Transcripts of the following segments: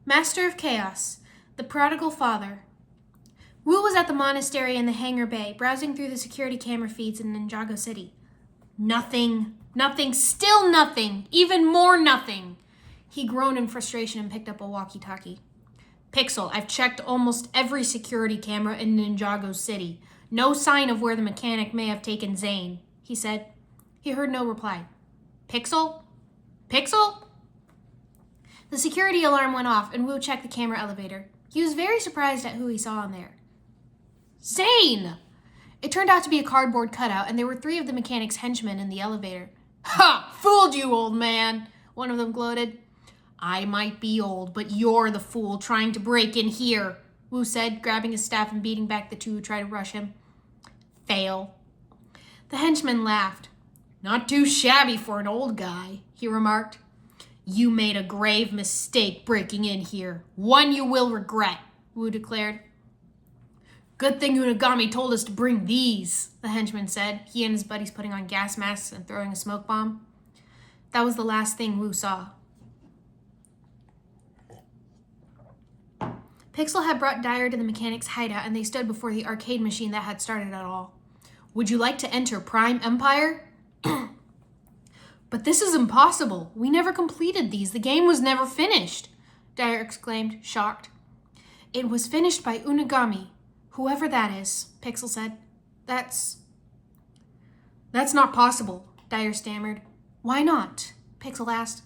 Master of Chaos, the Prodigal Father. Wu was at the monastery in the hangar bay, browsing through the security camera feeds in Ninjago City. Nothing, still nothing, even more nothing. He groaned in frustration and picked up a walkie-talkie. Pixel, I've checked almost every security camera in Ninjago City. No sign of where the mechanic may have taken Zane, he said. He heard no reply. Pixel? Pixel? The security alarm went off and Wu checked the camera elevator. He was very surprised at who he saw in there. Zane! It turned out to be a cardboard cutout, and there were 3 of the mechanic's henchmen in the elevator. Ha! Fooled you, old man! One of them gloated. I might be old, but you're the fool trying to break in here, Wu said, grabbing his staff and beating back the 2 who tried to rush him. Fail. The henchman laughed. Not too shabby for an old guy, he remarked. You made a grave mistake breaking in here. One you will regret, Wu declared. Good thing Unagami told us to bring these, the henchman said, he and his buddies putting on gas masks and throwing a smoke bomb. That was the last thing Wu saw. Pixel had brought Dyer to the mechanic's hideout, and they stood before the arcade machine that had started it all. Would you like to enter Prime Empire? But this is impossible. We never completed these. The game was never finished, Dyer exclaimed, shocked. It was finished by Unagami, whoever that is, Pixel said. That's not possible, Dyer stammered. Why not? Pixel asked.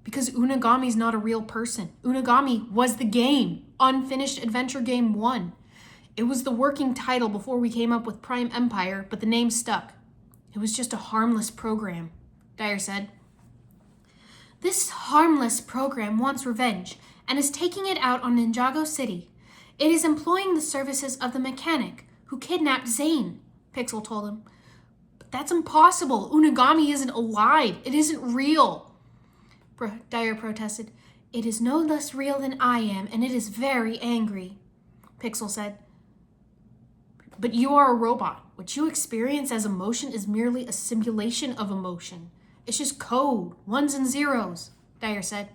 Because Unagami's not a real person. Unagami was the game. Unfinished Adventure Game 1. It was the working title before we came up with Prime Empire, but the name stuck. It was just a harmless program, Dyer said. This harmless program wants revenge and is taking it out on Ninjago City. It is employing the services of the mechanic who kidnapped Zane, Pixel told him. But that's impossible. Unagami isn't alive. It isn't real. Dyer protested. It is no less real than I am, and it is very angry, Pixel said. But you are a robot. What you experience as emotion is merely a simulation of emotion. It's just code, 1s and 0s, Dyer said.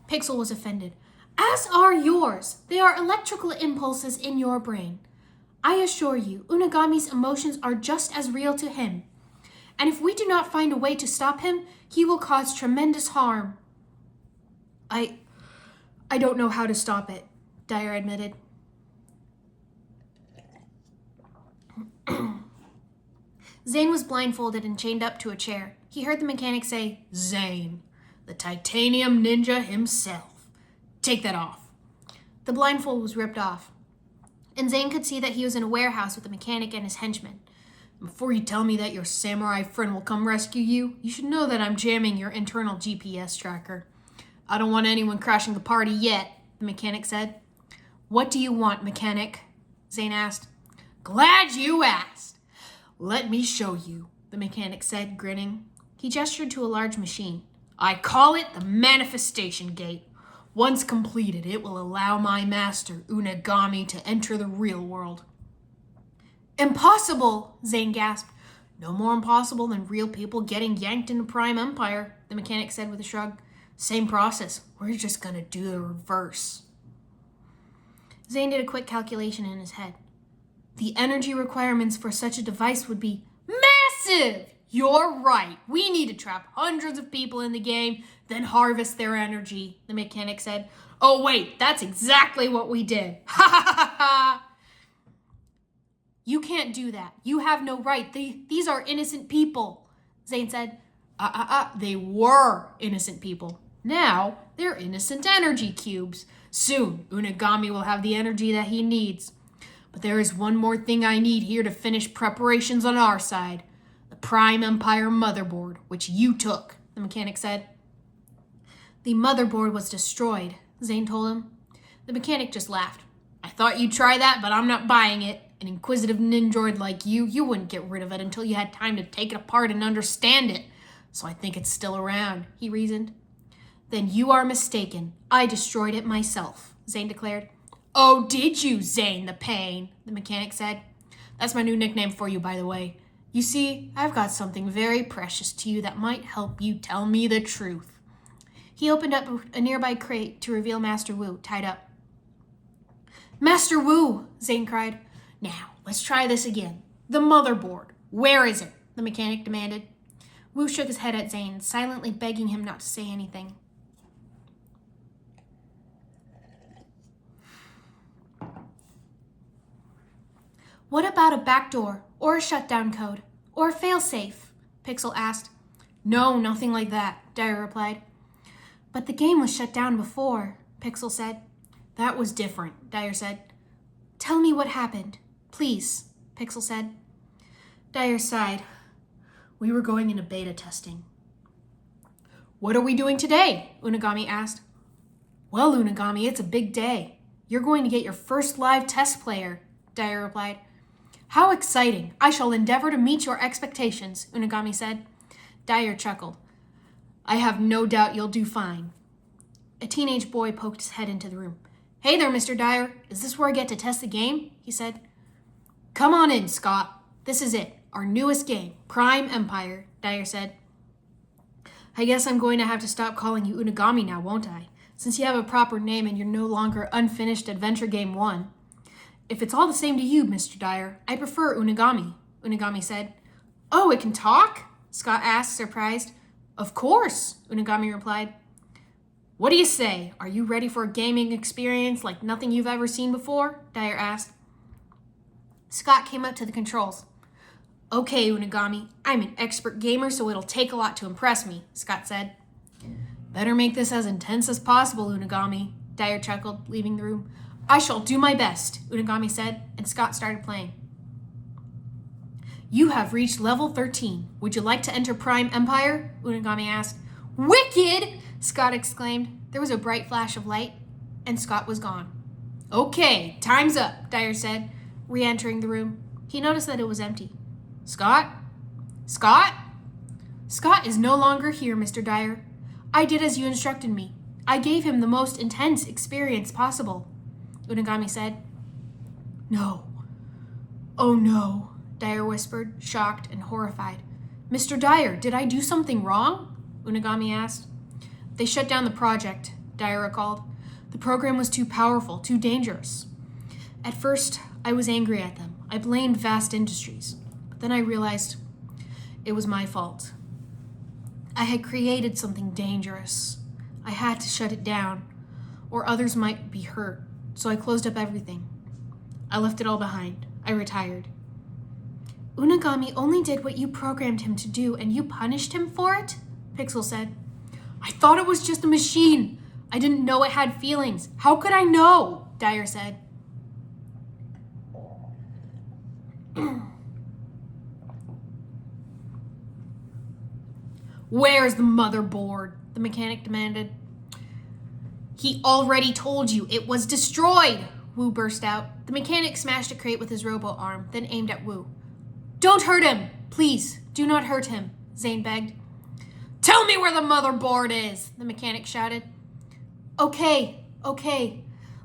Pixel was offended. As are yours. They are electrical impulses in your brain. I assure you, Unagami's emotions are just as real to him. And if we do not find a way to stop him, he will cause tremendous harm. I don't know how to stop it, Dyer admitted. Zane was blindfolded and chained up to a chair. He heard the mechanic say, Zane, the titanium ninja himself. Take that off. The blindfold was ripped off, and Zane could see that he was in a warehouse with the mechanic and his henchmen. Before you tell me that your samurai friend will come rescue you, you should know that I'm jamming your internal GPS tracker. I don't want anyone crashing the party yet, the mechanic said. What do you want, mechanic? Zane asked. Glad you asked. Let me show you, the mechanic said, grinning. He gestured to a large machine. I call it the Manifestation Gate. Once completed, it will allow my master, Unagami, to enter the real world. Impossible, Zane gasped. No more impossible than real people getting yanked into Prime Empire, the mechanic said with a shrug. Same process. We're just gonna do the reverse. Zane did a quick calculation in his head. The energy requirements for such a device would be massive! You're right. We need to trap hundreds of people in the game, then harvest their energy, the mechanic said. Oh wait, that's exactly what we did. Ha ha ha ha! You can't do that. You have no right. These are innocent people, Zane said. They were innocent people. Now, they're innocent energy cubes. Soon, Unagami will have the energy that he needs. But there is one more thing I need here to finish preparations on our side. The Prime Empire motherboard, which you took, the mechanic said. The motherboard was destroyed, Zane told him. The mechanic just laughed. I thought you'd try that, but I'm not buying it. An inquisitive ninjoid like you wouldn't get rid of it until you had time to take it apart and understand it. So I think it's still around, he reasoned. Then you are mistaken. I destroyed it myself, Zane declared. Oh, did you, Zane the Pain, the mechanic said. That's my new nickname for you, by the way. You see, I've got something very precious to you that might help you tell me the truth. He opened up a nearby crate to reveal Master Wu, tied up. Master Wu, Zane cried. Now, let's try this again. The motherboard. Where is it? The mechanic demanded. Wu shook his head at Zane, silently begging him not to say anything. What about a backdoor, or a shutdown code, or a failsafe? Pixel asked. No, nothing like that, Dyer replied. But the game was shut down before, Pixel said. That was different, Dyer said. Tell me what happened, please, Pixel said. Dyer sighed. We were going into beta testing. What are we doing today? Unagami asked. Well, Unagami, it's a big day. You're going to get your first live test player, Dyer replied. How exciting! I shall endeavor to meet your expectations, Unagami said. Dyer chuckled. I have no doubt you'll do fine. A teenage boy poked his head into the room. Hey there, Mr. Dyer. Is this where I get to test the game? He said. Come on in, Scott. This is it. Our newest game, Prime Empire, Dyer said. I guess I'm going to have to stop calling you Unagami now, won't I? Since you have a proper name and you're no longer Unfinished Adventure Game 1. If it's all the same to you, Mr. Dyer, I prefer Unagami, Unagami said. Oh, it can talk? Scott asked, surprised. Of course, Unagami replied. What do you say? Are you ready for a gaming experience like nothing you've ever seen before? Dyer asked. Scott came up to the controls. Okay, Unagami, I'm an expert gamer, so it'll take a lot to impress me, Scott said. Better make this as intense as possible, Unagami, Dyer chuckled, leaving the room. I shall do my best, Unagami said, and Scott started playing. You have reached level 13. Would you like to enter Prime Empire? Unagami asked. Wicked! Scott exclaimed. There was a bright flash of light, and Scott was gone. Okay, time's up, Dyer said, re-entering the room. He noticed that it was empty. Scott? Scott? Scott is no longer here, Mr. Dyer. I did as you instructed me. I gave him the most intense experience possible, Unagami said. No. Oh no, Dyer whispered, shocked and horrified. Mr. Dyer, did I do something wrong? Unagami asked. They shut down the project, Dyer recalled. The program was too powerful, too dangerous. At first, I was angry at them. I blamed Vast Industries. But then I realized it was my fault. I had created something dangerous. I had to shut it down, or others might be hurt, so I closed up everything. I left it all behind. I retired. Unagami only did what you programmed him to do, and you punished him for it? Pixel said. I thought it was just a machine. I didn't know it had feelings. How could I know? Dyer said. Where's the motherboard? The mechanic demanded. He already told you it was destroyed, Wu burst out. The mechanic smashed a crate with his robo arm, then aimed at Wu. Don't hurt him! Please, do not hurt him, Zane begged. Tell me where the motherboard is, the mechanic shouted. Okay.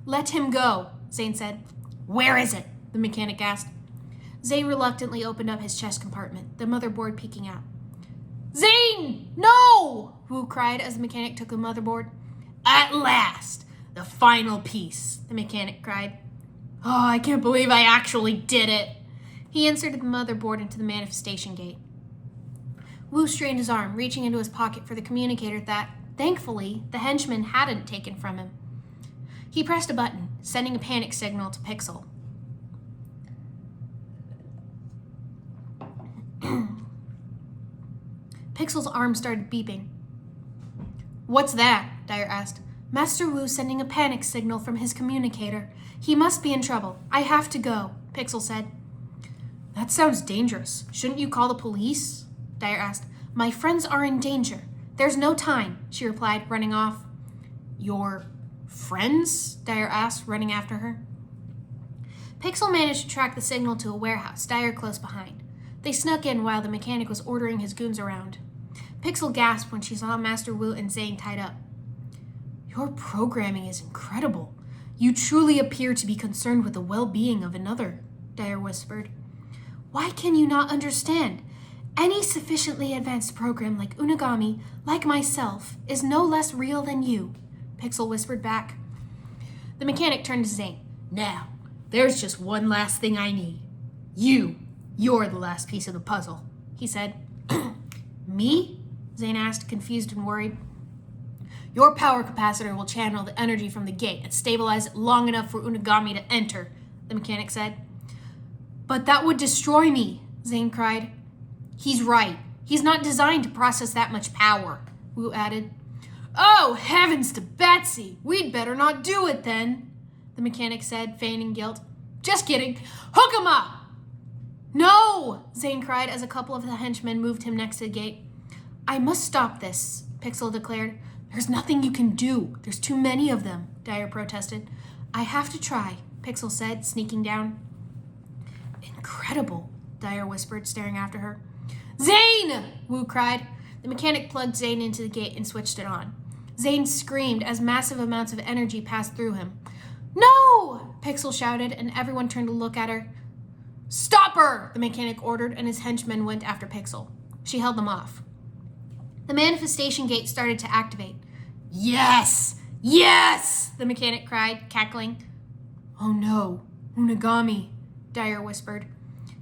Let him go, Zane said. Where is it? The mechanic asked. Zane reluctantly opened up his chest compartment, the motherboard peeking out. Zane! No! Wu cried as the mechanic took the motherboard. At last! The final piece, the mechanic cried. Oh, I can't believe I actually did it. He inserted the motherboard into the manifestation gate. Wu strained his arm, reaching into his pocket for the communicator that, thankfully, the henchman hadn't taken from him. He pressed a button, sending a panic signal to Pixel. Pixel's arm started beeping. What's that? Dyer asked. Master Wu sending a panic signal from his communicator. He must be in trouble. I have to go, Pixel said. That sounds dangerous. Shouldn't you call the police? Dyer asked. My friends are in danger. There's no time, she replied, running off. Your friends? Dyer asked, running after her. Pixel managed to track the signal to a warehouse, Dyer close behind. They snuck in while the mechanic was ordering his goons around. Pixel gasped when she saw Master Wu and Zane tied up. Your programming is incredible. You truly appear to be concerned with the well-being of another, Dyer whispered. Why can you not understand? Any sufficiently advanced program like Unagami, like myself, is no less real than you, Pixel whispered back. The mechanic turned to Zane. Now, there's just one last thing I need. You're the last piece of the puzzle, he said. Me? Zane asked, confused and worried. Your power capacitor will channel the energy from the gate and stabilize it long enough for Unagami to enter, the mechanic said. But that would destroy me, Zane cried. He's right. He's not designed to process that much power, Wu added. Oh, heavens to Betsy! We'd better not do it then, the mechanic said, feigning guilt. Just kidding. Hook him up! No! Zane cried as a couple of the henchmen moved him next to the gate. I must stop this, Pixel declared. There's nothing you can do. There's too many of them, Dyer protested. I have to try, Pixel said, sneaking down. Incredible, Dyer whispered, staring after her. Zane! Wu cried. The mechanic plugged Zane into the gate and switched it on. Zane screamed as massive amounts of energy passed through him. No! Pixel shouted, and everyone turned to look at her. Stop her! The mechanic ordered, and his henchmen went after Pixel. She held them off. The manifestation gate started to activate. Yes! Yes! The mechanic cried, cackling. Oh no, Unagami, Dyer whispered.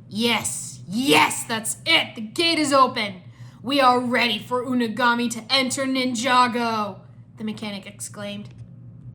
Yes, that's it! The gate is open! We are ready for Unagami to enter Ninjago! The mechanic exclaimed.